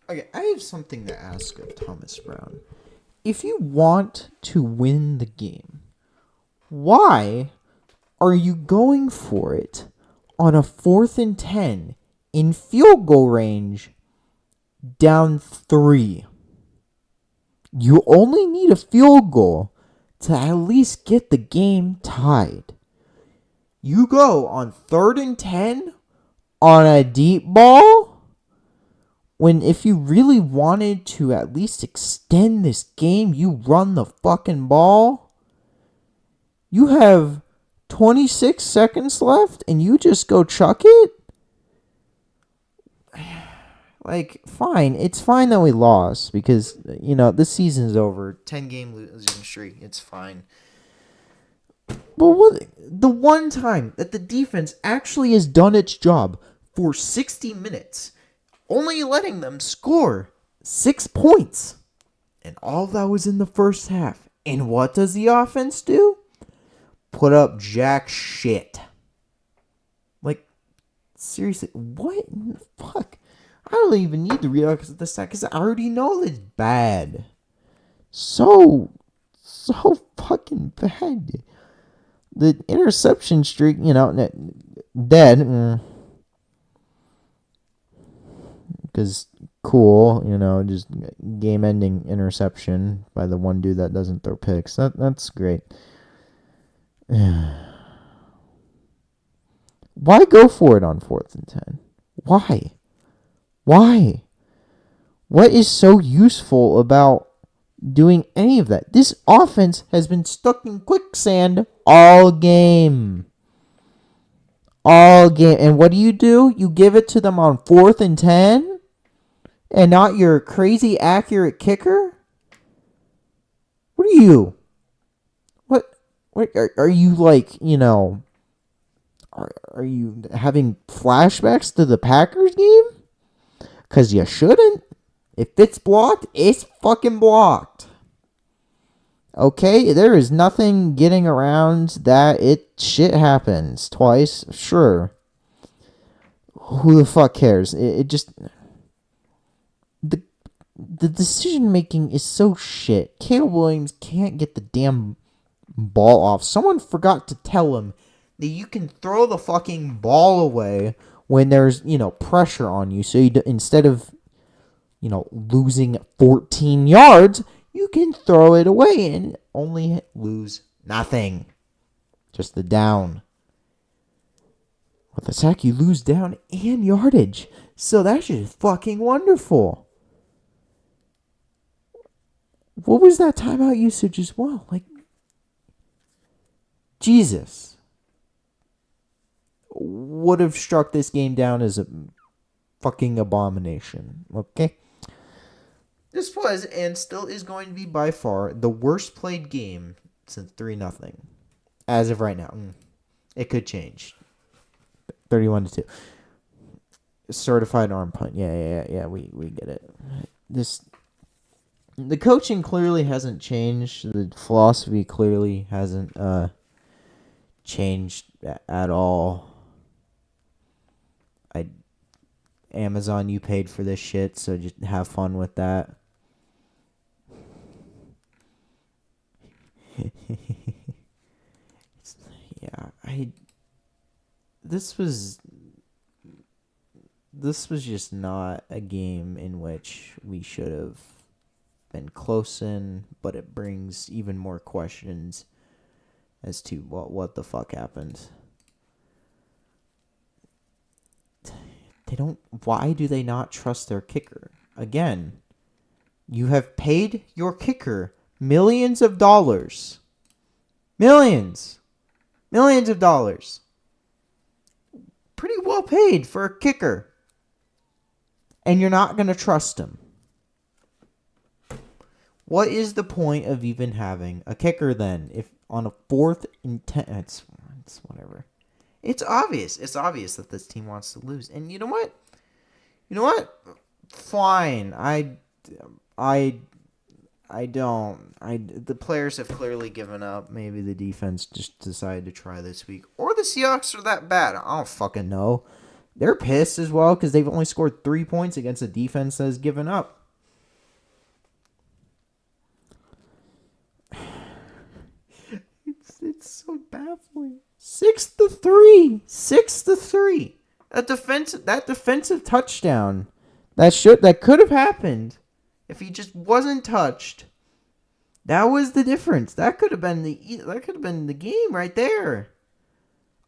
Okay, I have something to ask of Thomas Brown. If you want to win the game, why are you going for it on a 4th and 10 in field goal range down 3? You only need a field goal to at least get the game tied. You go on 3rd and 10 on a deep ball when if you really wanted to at least extend this game, you run the fucking ball. You have 26 seconds left and you just go chuck it? Like, fine. It's fine that we lost because, this season's over. 10-game losing streak. It's fine. But what the one time that the defense actually has done its job for 60 minutes, only letting them score 6 points. And all that was in the first half. And what does the offense do? Put up jack shit. Like, seriously, what in the fuck? I don't even need to read out the stat because I already know that it's bad. So fucking bad. The interception streak, dead. Because cool, just game-ending interception by the one dude that doesn't throw picks. That's great. Why go for it on 4th and 10? Why? Why? What is so useful about doing any of that? This offense has been stuck in quicksand all game. All game. And what do? You give it to them on 4th and 10? And not your crazy accurate kicker? What are you? What are you like, are you having flashbacks to the Packers game? Because you shouldn't. If it's blocked, it's fucking blocked. Okay, there is nothing getting around that. Shit happens twice, sure. Who the fuck cares? It just the decision making is so shit. Caleb Williams can't get the damn ball off. Someone forgot to tell him that you can throw the fucking ball away when there's, pressure on you. So instead of, losing 14 yards, you can throw it away and only lose nothing. Just the down. With the sack, you lose down and yardage. So that's just fucking wonderful. What was that timeout usage as well? Like, Jesus. Would have struck this game down as a fucking abomination. Okay? This was and still is going to be by far the worst played game since 3-0. As of right now. It could change. 31-2. Certified arm punt. Yeah, we get it. The coaching clearly hasn't changed. The philosophy clearly hasn't changed at all. Amazon, you paid for this shit, so just have fun with that. This was just not a game in which we should have been close in, but it brings even more questions as to what the fuck happened. Why do they not trust their kicker? Again, you have paid your kicker millions of dollars. Millions of dollars. Pretty well paid for a kicker. And you're not going to trust him. What is the point of even having a kicker then? If on a 4th and 10, it's whatever. It's obvious. It's obvious that this team wants to lose. And you know what? Fine. The players have clearly given up. Maybe the defense just decided to try this week. Or the Seahawks are that bad. I don't fucking know. They're pissed as well because they've only scored 3 points against a defense that has given up. It's so baffling. 6-3. 6-3. That defensive touchdown. That could have happened if he just wasn't touched. That was the difference. That could have been the game right there.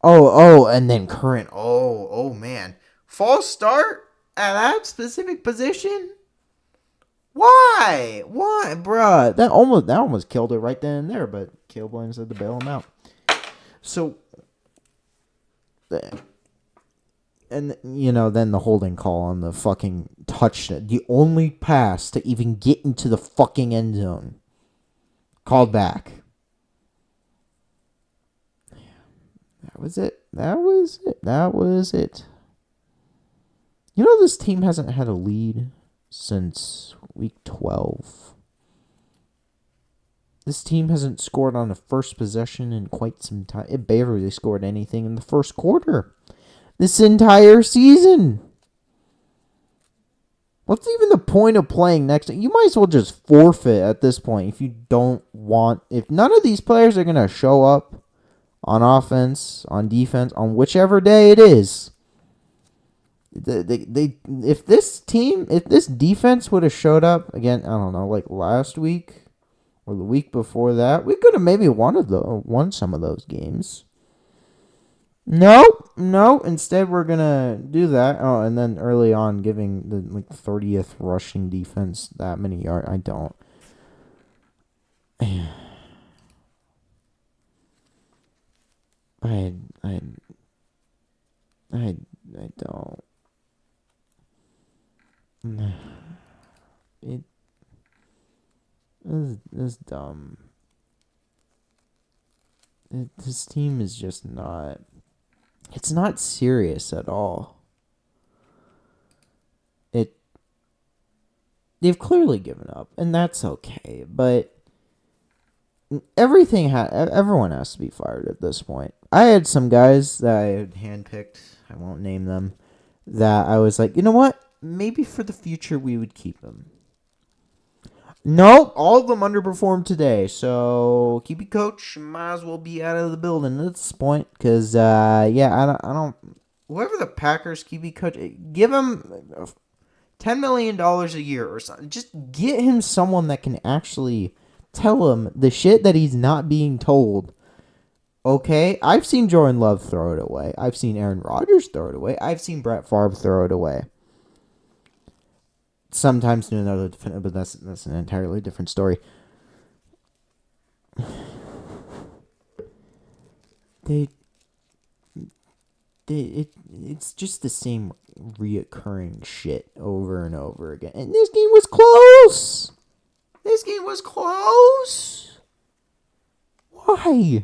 And then Current. Oh man. False start at that specific position? Why, bruh? That almost killed it right then and there, but Caleb Williams had to bail him out. So, and then the holding call on the fucking touchdown, the only pass to even get into the fucking end zone, called back. That was it. This team hasn't had a lead since week 12. This team hasn't scored on the first possession in quite some time. It barely scored anything in the first quarter this entire season. What's even the point of playing next? You might as well just forfeit at this point if none of these players are going to show up on offense, on defense, on whichever day it is. If this defense would have showed up again, I don't know, like last week or the week before that, we could have maybe won some of those games. No. Instead, we're gonna do that. Oh, and then early on, giving the 30th rushing defense that many yards. I don't. I don't. It's dumb. This team is just not. It's not serious at all. They've clearly given up, and that's okay. But everyone has to be fired at this point. I had some guys that I had handpicked. I won't name them. That I was like, you know what? Maybe for the future we would keep them. Nope, all of them underperformed today. So QB coach might as well be out of the building at this point. Because I don't. Whoever the Packers QB coach, give him $10 million a year or something. Just get him someone that can actually tell him the shit that he's not being told. Okay, I've seen Jordan Love throw it away. I've seen Aaron Rodgers throw it away. I've seen Brett Favre throw it away. Sometimes to another defender, but that's an entirely different story. It's just the same reoccurring shit over and over again. And this game was close.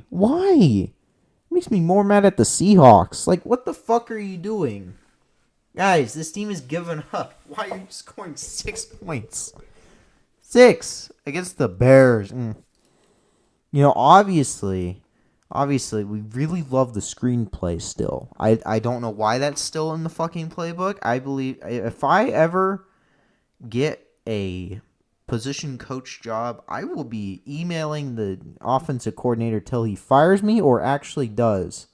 Why? It makes me more mad at the Seahawks. Like, what the fuck are you doing? Guys, this team is giving up. Why are you scoring 6 points? 6 against the Bears. Obviously, we really love the screenplay still. I don't know why that's still in the fucking playbook. I believe if I ever get a position coach job, I will be emailing the offensive coordinator till he fires me or actually does.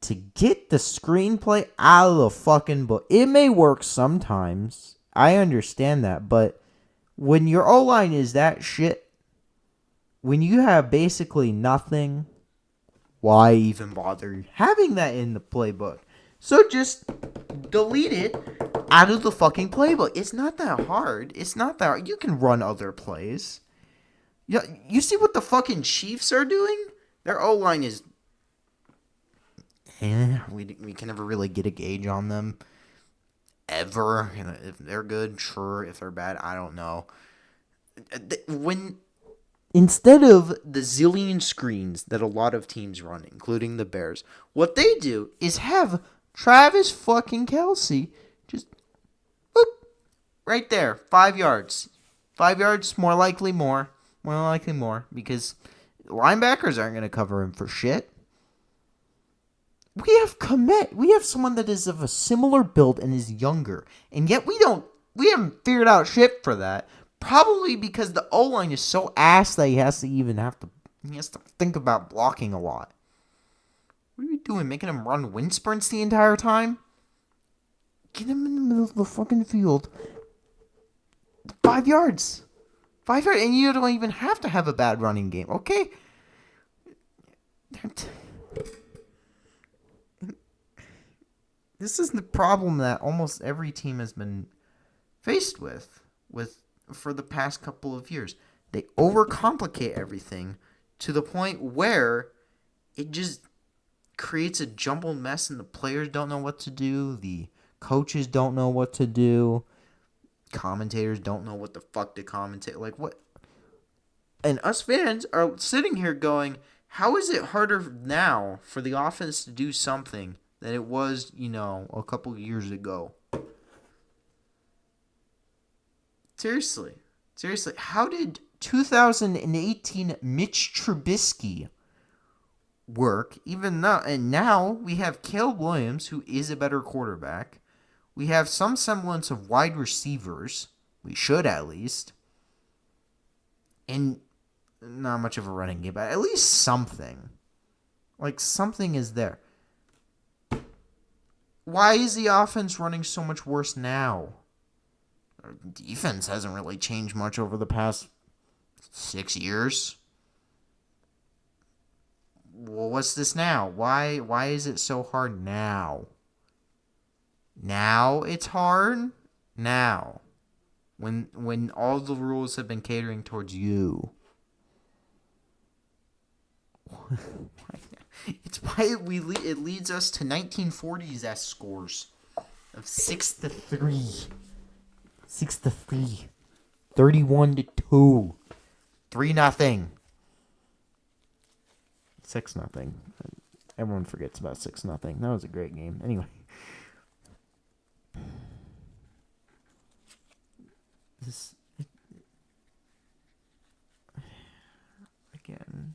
To get the screenplay out of the fucking book. It may work sometimes. I understand that. But when your O-line is that shit, when you have basically nothing, why even bother having that in the playbook? So just delete it out of the fucking playbook. It's not that hard. You can run other plays. You see what the fucking Chiefs are doing? Their O-line is... we can never really get a gauge on them. Ever. If they're good, sure. If they're bad, I don't know. Instead of the zillion screens that a lot of teams run, including the Bears, what they do is have Travis fucking Kelce just boop, right there, 5 yards. 5 yards, more likely more, because linebackers aren't going to cover him for shit. We have Komet. We have someone that is of a similar build and is younger, and yet we haven't figured out shit for that. Probably because the O line is so ass that he has to think about blocking a lot. What are we doing? Making him run wind sprints the entire time? Get him in the middle of the fucking field. 5 yards. 5 yards, and you don't even have to have a bad running game, okay? This is the problem that almost every team has been faced with for the past couple of years. They overcomplicate everything to the point where it just creates a jumbled mess, and the players don't know what to do, the coaches don't know what to do, commentators don't know what the fuck to commentate. Like, what? And us fans are sitting here going, how is it harder now for the offense to do something than it was, a couple years ago? Seriously, how did 2018 Mitch Trubisky work? Even though, and now we have Caleb Williams, who is a better quarterback. We have some semblance of wide receivers. We should, at least. And not much of a running game, but at least something. Like, something is there. Why is the offense running so much worse now? Our defense hasn't really changed much over the past 6 years. Well, what's this now? Why is it so hard now? Now it's hard? Now. When all the rules have been catering towards you. It's why it leads us to 1940s scores of 6-3. 6-3. 31-2. 3-0. 6-0. Everyone forgets about 6-0. That was a great game. Anyway. Again.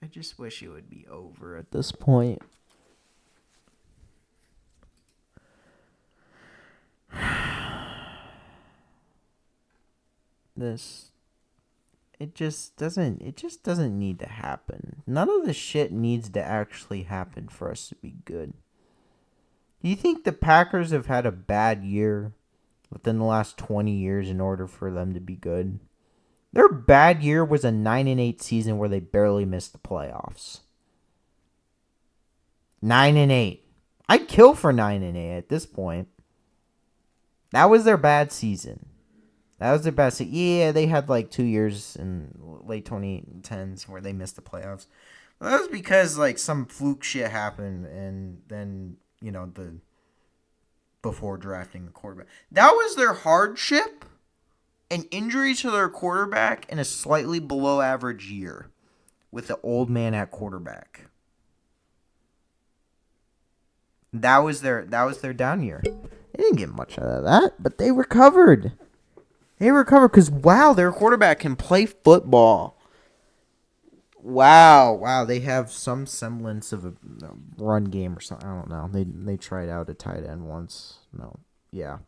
I just wish it would be over at this point. It just doesn't need to happen. None of this shit needs to actually happen for us to be good. Do you think the Packers have had a bad year within the last 20 years in order for them to be good? Their bad year was a 9-8 season where they barely missed the playoffs. 9-8. I'd kill for 9-8 at this point. That was their bad season. Yeah, they had like 2 years in late 2010s where they missed the playoffs. Well, that was because like some fluke shit happened, and then before drafting the quarterback, that was their hardship. An injury to their quarterback in a slightly below average year with the old man at quarterback. That was their down year. They didn't get much out of that, but they recovered. Because, wow, their quarterback can play football. Wow, they have some semblance of a run game or something. I don't know. They tried out a tight end once. No, yeah.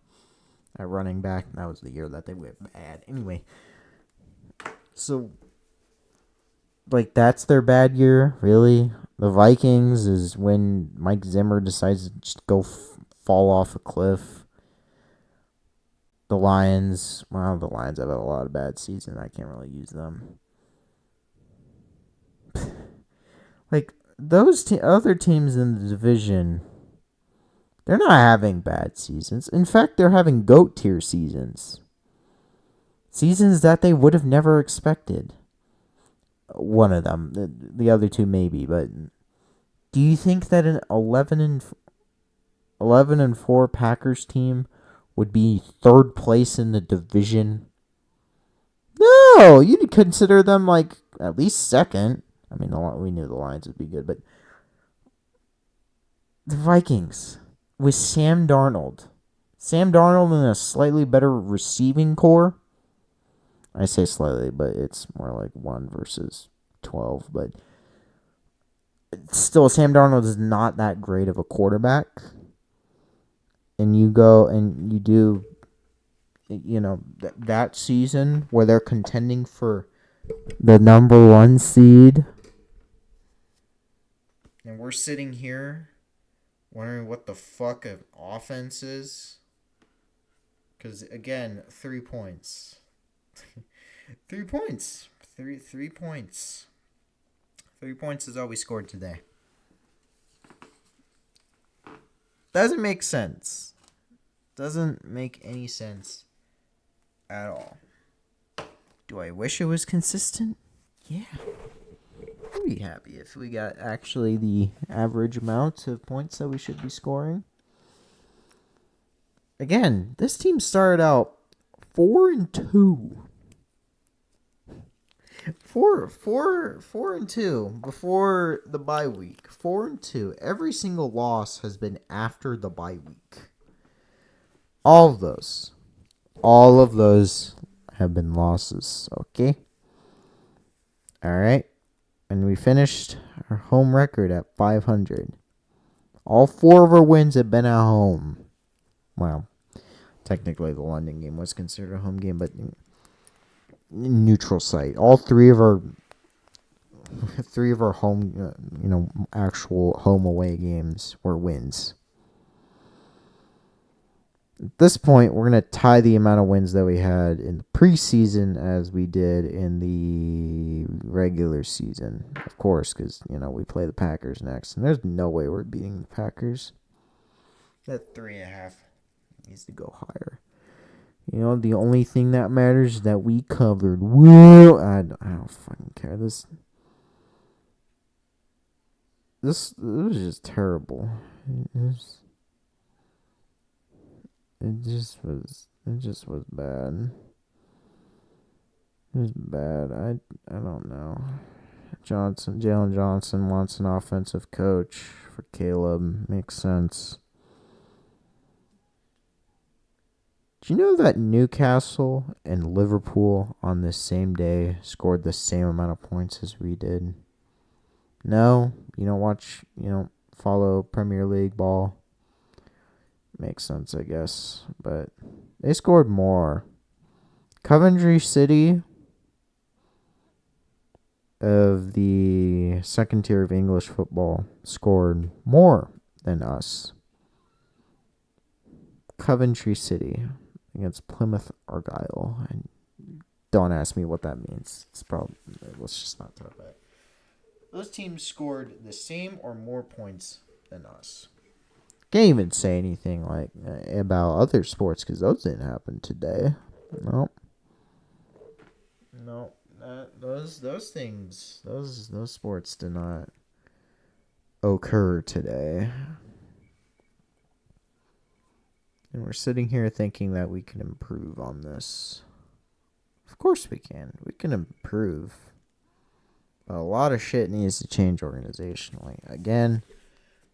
At running back, that was the year that they went bad. Anyway, so, like, that's their bad year? Really? The Vikings is when Mike Zimmer decides to just go fall off a cliff. The Lions, well, the Lions have had a lot of bad seasons. I can't really use them. Like, those other teams in the division, they're not having bad seasons. In fact, they're having GOAT tier seasons. Seasons that they would have never expected. One of them. The other two maybe, but do you think that an 11-4 Packers team would be third place in the division? No, you'd consider them like at least second. I mean, we knew the Lions would be good, but the Vikings with Sam Darnold in a slightly better receiving core, I say slightly, but it's more like 1 versus 12. But still, Sam Darnold is not that great of a quarterback. And you go and you do, that season where they're contending for the number 1 seed. And we're sitting here wondering what the fuck an offense is. Because, again, 3 points. 3 points. 3 points. 3 points is all we scored today. Doesn't make sense. Doesn't make any sense at all. Do I wish it was consistent? Yeah. I'd be happy if we got actually the average amount of points that we should be scoring. Again, this team started out 4-2. 4-2 before the bye week. 4-2. Every single loss has been after the bye week. All of those have been losses. Okay. All right. And we finished our home record at 500. All 4 of our wins have been at home. Well, technically the London game was considered a home game, but neutral site. All 3 of our home, actual home away games were wins. At this point, we're going to tie the amount of wins that we had in the preseason as we did in the regular season. Of course, because, we play the Packers next. And there's no way we're beating the Packers. That 3.5 needs to go higher. The only thing that matters is that we covered. Well, I don't fucking care. This was just terrible. It just was bad. It was bad. I don't know. Jalen Johnson wants an offensive coach for Caleb. Makes sense. Do you know that Newcastle and Liverpool on this same day scored the same amount of points as we did? No? You don't watch, follow Premier League ball? Makes sense, I guess. But they scored more. Coventry City of the second tier of English football scored more than us. Coventry City against Plymouth Argyle. And don't ask me what that means. Let's just not talk about it. Those teams scored the same or more points than us. Can't even say anything about other sports because those didn't happen today. Nope. Those things, those sports did not occur today. And we're sitting here thinking that we can improve on this. Of course we can. We can improve. But a lot of shit needs to change organizationally. Again,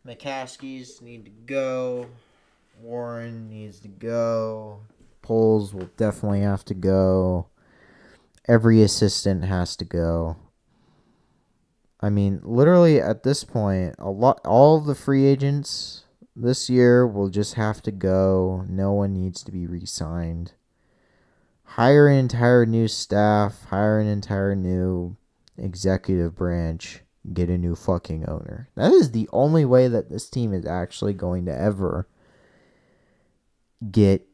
McCaskies need to go. Warren needs to go. Poles will definitely have to go. Every assistant has to go. I mean, literally at this point, all of the free agents this year will just have to go. No one needs to be re-signed. Hire an entire new staff. Hire an entire new executive branch. Get a new fucking owner. That is the only way that this team is actually going to ever get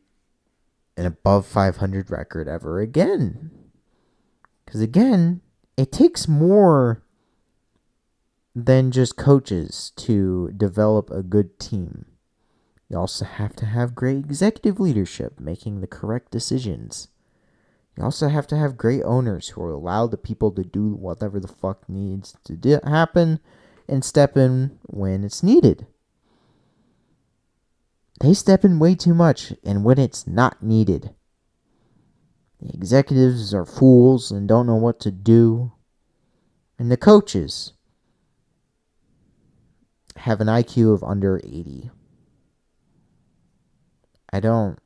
an above 500 record ever again. Because again, it takes more than just coaches to develop a good team. You also have to have great executive leadership, making the correct decisions. You also have to have great owners who will allow the people to do whatever the fuck needs to happen and step in when it's needed. They step in way too much and when it's not needed. The executives are fools and don't know what to do. And the coaches have an IQ of under 80. I don't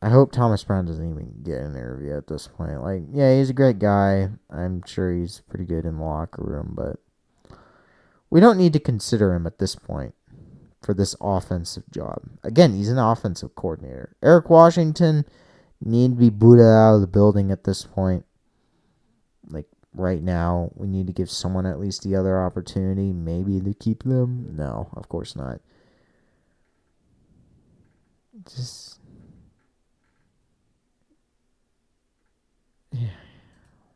I hope Thomas Brown doesn't even get an interview at this point. Like, yeah, he's a great guy. I'm sure he's pretty good in the locker room, but we don't need to consider him at this point for this offensive job. Again, he's an offensive coordinator. Eric Washington need to be booted out of the building at this point. Like, right now, we need to give someone at least the other opportunity, maybe to keep them. No, of course not. Just, yeah,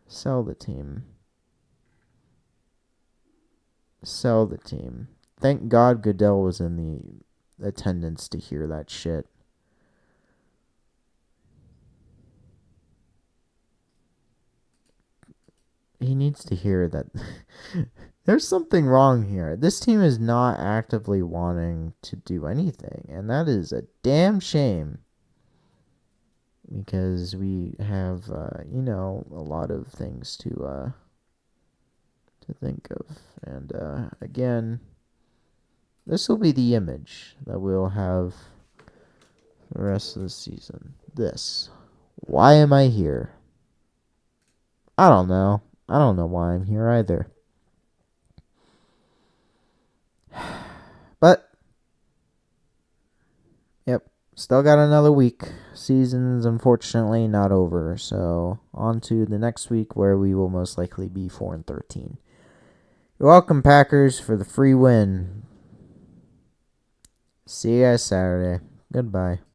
sell the team. Sell the team. Thank God Goodell was in the attendance to hear that shit. He needs to hear that there's something wrong here. This team is not actively wanting to do anything, and that is a damn shame. Because we have, a lot of things to think of, and again, this will be the image that we'll have the rest of the season. This. Why am I here? I don't know. I don't know why I'm here either. But, yep, still got another week. Season's unfortunately not over. So, on to the next week where we will most likely be 4-13. You're welcome, Packers, for the free win. See you guys Saturday. Goodbye.